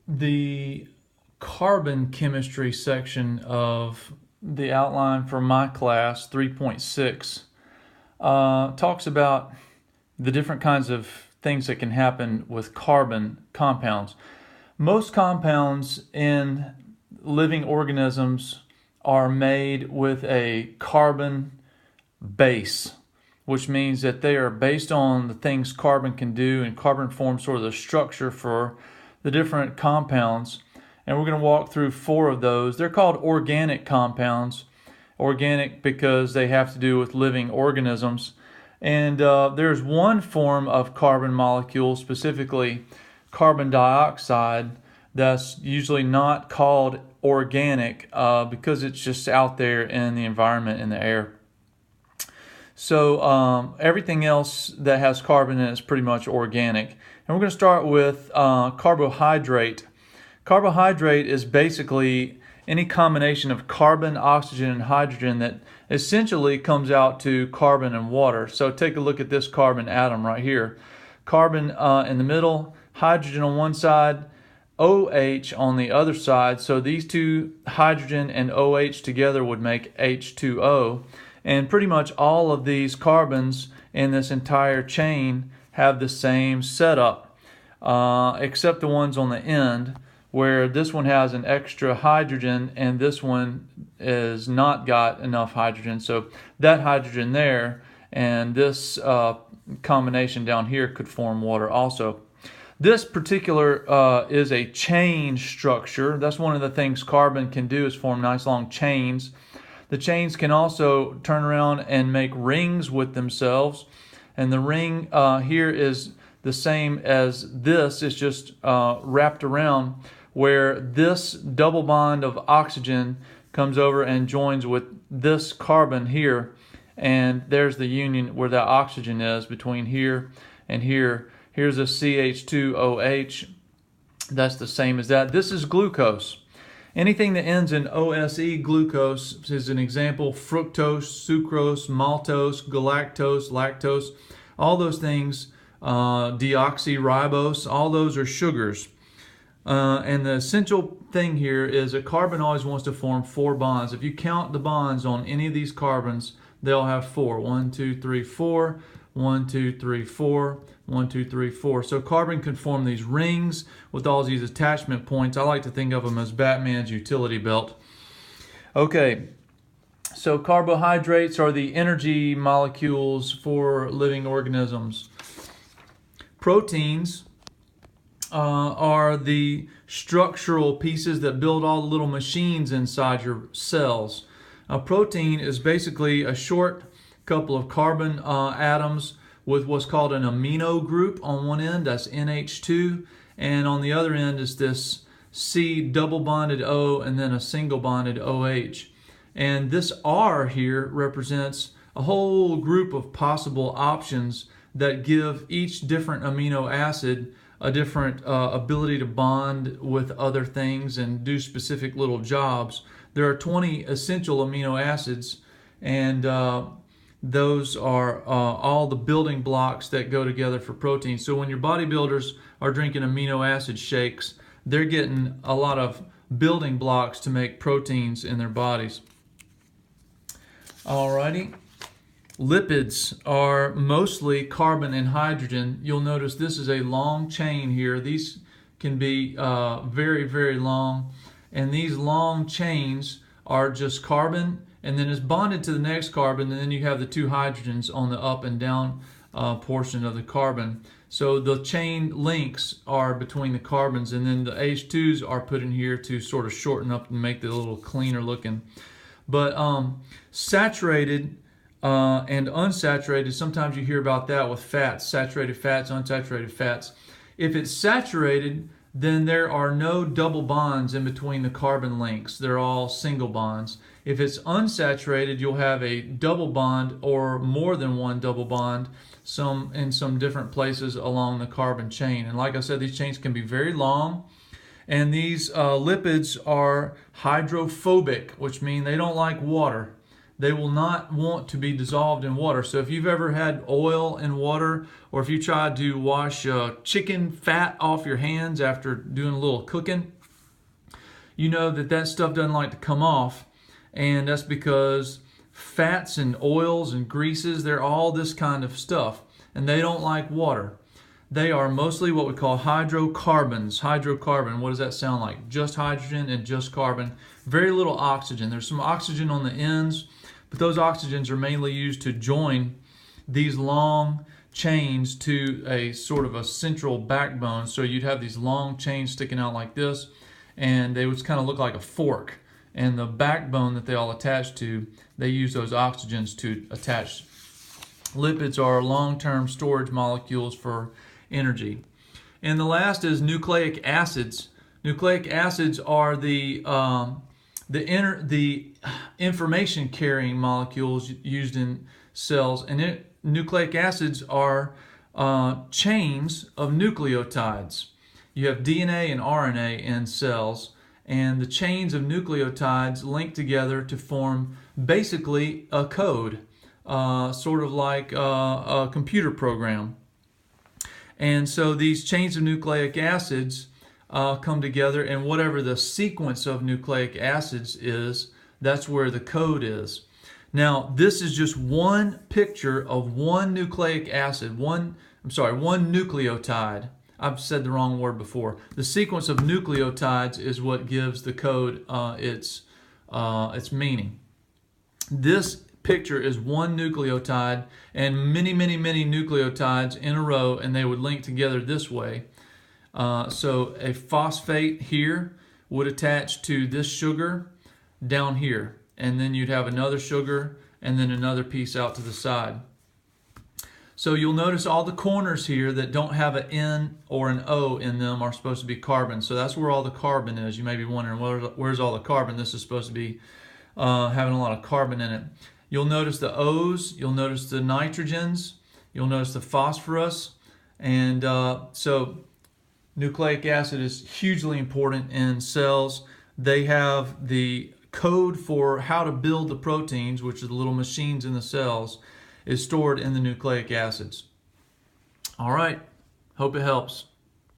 The carbon chemistry section of the outline for my class, 3.6, talks about the different kinds of things that can happen with carbon compounds. Most compounds in living organisms are made with a carbon base, which means that they are based on the things carbon can do, and carbon forms sort of the structure for the different compounds. And we're going to walk through 4 of those. They're called organic compounds. Organic because they have to do with living organisms. And there's one form of carbon molecule, specifically carbon dioxide, that's usually not called organic because it's just out there in the environment, in the air. So everything else that has carbon in it is pretty much organic. And we're going to start with carbohydrate. Carbohydrate is basically any combination of carbon, oxygen, and hydrogen that essentially comes out to carbon and water. So take a look at this carbon atom right here. Carbon in the middle, hydrogen on one side, OH on the other side. So these two, hydrogen and OH together, would make H2O. And pretty much all of these carbons in this entire chain have the same setup, except the ones on the end, where this one has an extra hydrogen and this one is not got enough hydrogen. So that hydrogen there and this combination down here could form water also. This particular is a chain structure. That's one of the things carbon can do, is form nice long chains. The chains can also turn around and make rings with themselves. And the ring here is the same as this. It's just wrapped around, where this double bond of oxygen comes over and joins with this carbon here. And there's the union where that oxygen is between here and here. Here's a CH2OH. That's the same as that. This is glucose. Anything that ends in OSE, glucose, is an example. Fructose, sucrose, maltose, galactose, lactose, all those things, deoxyribose, all those are sugars. And the essential thing here is a carbon always wants to form 4 bonds. If you count the bonds on any of these carbons, they'll have 4. 1, 2, 3, 4. 1, 2, 3, 4. 1, 2, 3, 4. So carbon can form these rings with all these attachment points. I like to think of them as Batman's utility belt. Okay, so carbohydrates are the energy molecules for living organisms. Proteins are the structural pieces that build all the little machines inside your cells. A protein is basically a short couple of carbon atoms with what's called an amino group on one end, that's NH2, and on the other end is this C double bonded O and then a single bonded OH. And this R here represents a whole group of possible options that give each different amino acid a different ability to bond with other things and do specific little jobs. There are 20 essential amino acids, and those are all the building blocks that go together for protein. So when your bodybuilders are drinking amino acid shakes, they're getting a lot of building blocks to make proteins in their bodies. Alrighty. Lipids are mostly carbon and hydrogen. You'll notice this is a long chain here. These can be very, very long. And these long chains are just carbon, and then it's bonded to the next carbon, and then you have the 2 hydrogens on the up and down portion of the carbon. So the chain links are between the carbons, and then the H2s are put in here to sort of shorten up and make it a little cleaner looking. But saturated and unsaturated, sometimes you hear about that with fats, saturated fats, unsaturated fats. If it's saturated, then there are no double bonds in between the carbon links. They're all single bonds. If it's unsaturated, you'll have a double bond or more than one double bond in some different places along the carbon chain. And like I said, these chains can be very long. And these lipids are hydrophobic, which means they don't like water. They will not want to be dissolved in water. So if you've ever had oil in water, or if you tried to wash chicken fat off your hands after doing a little cooking, you know that that stuff doesn't like to come off. And that's because fats and oils and greases, they're all this kind of stuff, and they don't like water. They are mostly what we call hydrocarbons. Hydrocarbon, what does that sound like? Just hydrogen and just carbon. Very little oxygen. There's some oxygen on the ends, but those oxygens are mainly used to join these long chains to a sort of a central backbone. So you'd have these long chains sticking out like this, and they would kind of look like a fork. And the backbone that they all attach to, they use those oxygens to attach. Lipids are long-term storage molecules for energy. And the last is nucleic acids. Nucleic acids are the information carrying molecules used in cells, and nucleic acids are chains of nucleotides. You have DNA and RNA in cells, and the chains of nucleotides link together to form basically a code, sort of like a computer program. And so these chains of nucleic acids come together, and whatever the sequence of nucleic acids is, that's where the code is. Now, this is just one picture of one nucleic acid, one nucleotide. I've said the wrong word before. The sequence of nucleotides is what gives the code its meaning. This picture is one nucleotide and many nucleotides in a row, and they would link together this way. So a phosphate here would attach to this sugar down here, and then you'd have another sugar and then another piece out to the side. So you'll notice all the corners here that don't have an N or an O in them are supposed to be carbon. So that's where all the carbon is. You may be wondering, where's all the carbon? This is supposed to be having a lot of carbon in it. You'll notice the O's, you'll notice the nitrogens, you'll notice the phosphorus, and so nucleic acid is hugely important in cells. They have the code for how to build the proteins, which are the little machines in the cells, is stored in the nucleic acids. All right, hope it helps.